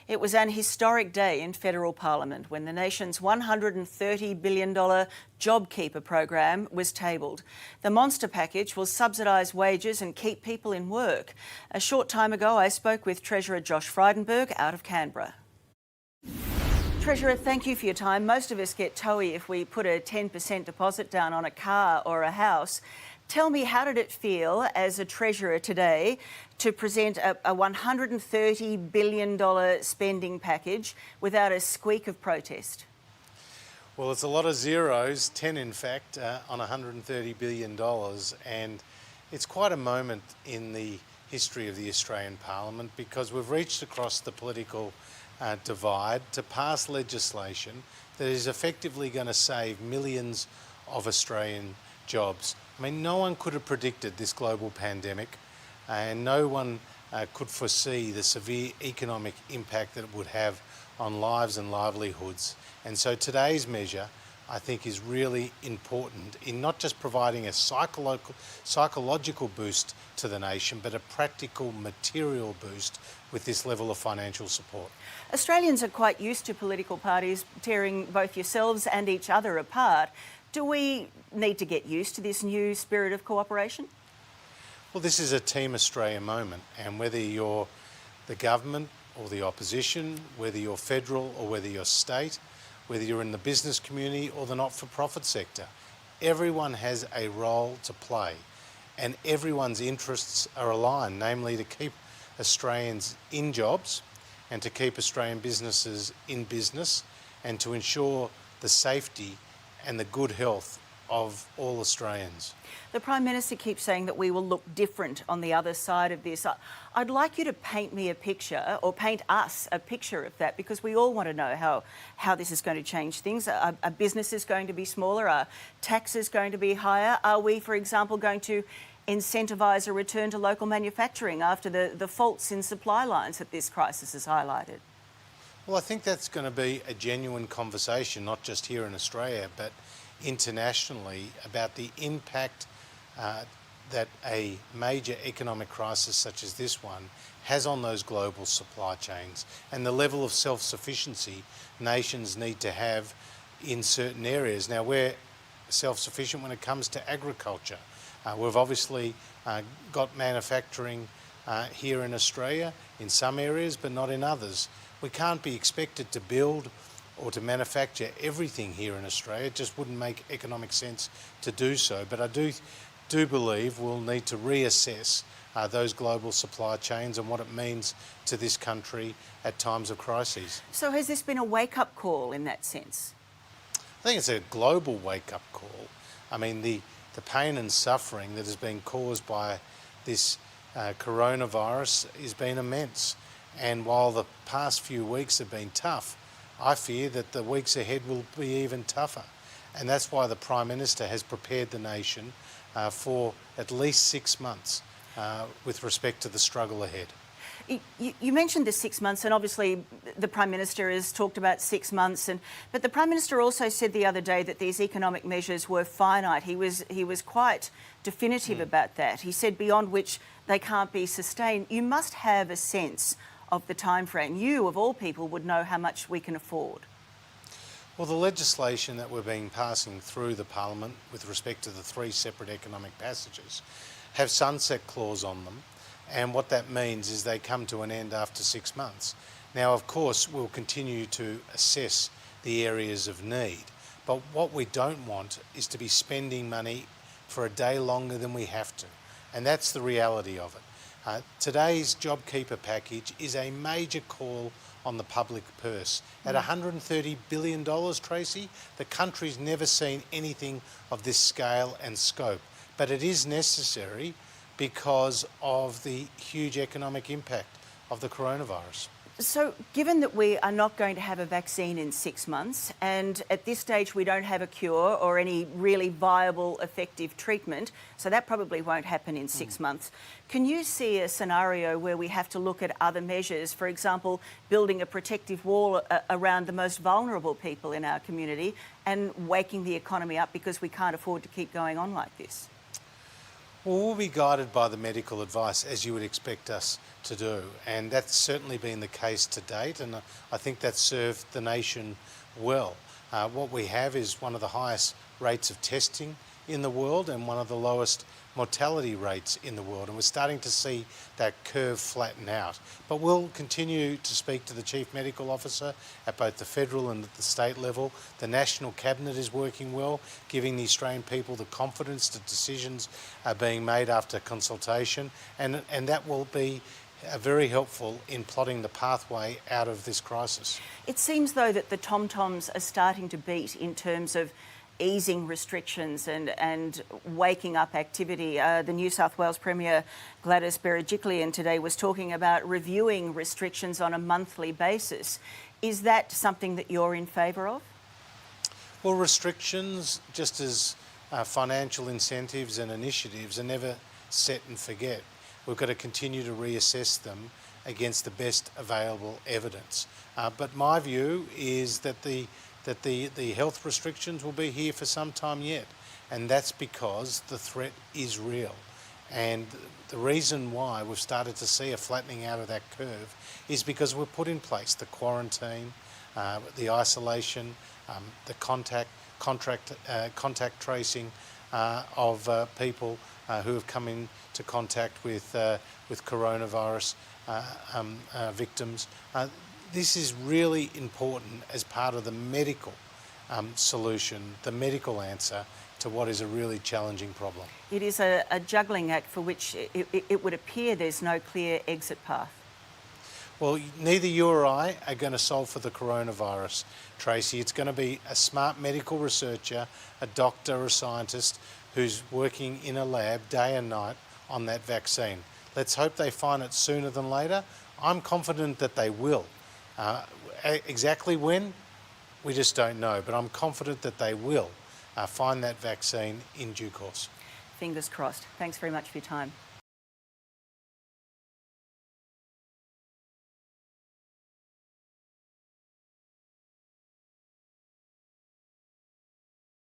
It was an historic day in federal parliament when the nation's $130 billion JobKeeper program was tabled. The monster package will subsidise wages and keep people in work. A short time ago, I spoke with Treasurer Josh Frydenberg out of Canberra. Treasurer, thank you for your time. Most of us get toey if we put a 10% deposit down on a car or a house. Tell me, how did it feel as a Treasurer today to present a $130 billion spending package without a squeak of protest? Well, it's a lot of zeros, 10 in fact, on $130 billion, and it's quite a moment in the history of the Australian Parliament because we've reached across the political divide to pass legislation that is effectively going to save millions of Australian jobs. I mean, no one could have predicted this global pandemic, and no one could foresee the severe economic impact that it would have on lives and livelihoods. And so today's measure, I think, is really important in not just providing a psychological boost to the nation, but a practical material boost with this level of financial support. Australians are quite used to political parties tearing both yourselves and each other apart. Do we need to get used to this new spirit of cooperation? Well, this is a Team Australia moment, and whether you're the government or the opposition, whether you're federal or whether you're state, whether you're in the business community or the not-for-profit sector, everyone has a role to play, and everyone's interests are aligned, namely to keep Australians in jobs and to keep Australian businesses in business and to ensure the safety and the good health of all Australians. The Prime Minister keeps saying that we will look different on the other side of this. I'd like you to paint me a picture, or paint us a picture of that, because we all want to know how this is going to change things. Are businesses going to be smaller? Are taxes going to be higher? Are we, for example, going to incentivise a return to local manufacturing after the faults in supply lines that this crisis has highlighted? Well, I think that's going to be a genuine conversation, not just here in Australia, but internationally, about the impact that a major economic crisis such as this one has on those global supply chains and the level of self-sufficiency nations need to have in certain areas. Now, we're self-sufficient when it comes to agriculture. We've obviously got manufacturing here in Australia in some areas, but not in others. We can't be expected to build or to manufacture everything here in Australia. It just wouldn't make economic sense to do so. But I do believe we'll need to reassess those global supply chains and what it means to this country at times of crises. So has this been a wake-up call in that sense? I think it's a global wake-up call. I mean, the pain and suffering that has been caused by this coronavirus has been immense. And while the past few weeks have been tough, I fear that the weeks ahead will be even tougher. And that's why the Prime Minister has prepared the nation for at least 6 months with respect to the struggle ahead. You mentioned the 6 months, and obviously the Prime Minister has talked about 6 months, but the Prime Minister also said the other day that these economic measures were finite. He was quite definitive about that. He said beyond which they can't be sustained. You must have a sense of the time frame. You, of all people, would know how much we can afford. Well, the legislation that we've been passing through the Parliament with respect to the 3 separate economic passages have sunset clause on them, and what that means is they come to an end after 6 months. Now, of course, we'll continue to assess the areas of need, but what we don't want is to be spending money for a day longer than we have to, and that's the reality of it. Today's JobKeeper package is a major call on the public purse. At $130 billion, Tracy, the country's never seen anything of this scale and scope. But it is necessary because of the huge economic impact of the coronavirus. So, given that we are not going to have a vaccine in 6 months, and at this stage we don't have a cure or any really viable, effective treatment, so that probably won't happen in 6 months, can you see a scenario where we have to look at other measures, for example, building a protective wall around the most vulnerable people in our community and waking the economy up because we can't afford to keep going on like this? Well, we'll be guided by the medical advice, as you would expect us to do, and that's certainly been the case to date, and I think that's served the nation well. What we have is one of the highest rates of testing in the world and one of the lowest mortality rates in the world, and we're starting to see that curve flatten out. But we'll continue to speak to the Chief Medical Officer at both the federal and at the state level. The National Cabinet is working well, giving the Australian people the confidence that decisions are being made after consultation, and that will be very helpful in plotting the pathway out of this crisis. It seems, though, that the tom-toms are starting to beat in terms of easing restrictions and waking up activity. The New South Wales Premier Gladys Berejiklian today was talking about reviewing restrictions on a monthly basis. Is that something that you're in favour of? Well, restrictions, just as financial incentives and initiatives, are never set and forget. We've got to continue to reassess them against the best available evidence. But my view is that the health restrictions will be here for some time yet, and that's because the threat is real. And the reason why we've started to see a flattening out of that curve is because we've put in place the quarantine, the isolation, the contact tracing of people who have come into contact with coronavirus victims. This is really important as part of the medical solution, the medical answer to what is a really challenging problem. It is a juggling act for which it would appear there's no clear exit path. Well, neither you or I are going to solve for the coronavirus, Tracy. It's going to be a smart medical researcher, a doctor, a scientist who's working in a lab day and night on that vaccine. Let's hope they find it sooner than later. I'm confident that they will. Exactly when, we just don't know, but I'm confident that they will find that vaccine in due course. Fingers crossed. Thanks very much for your time.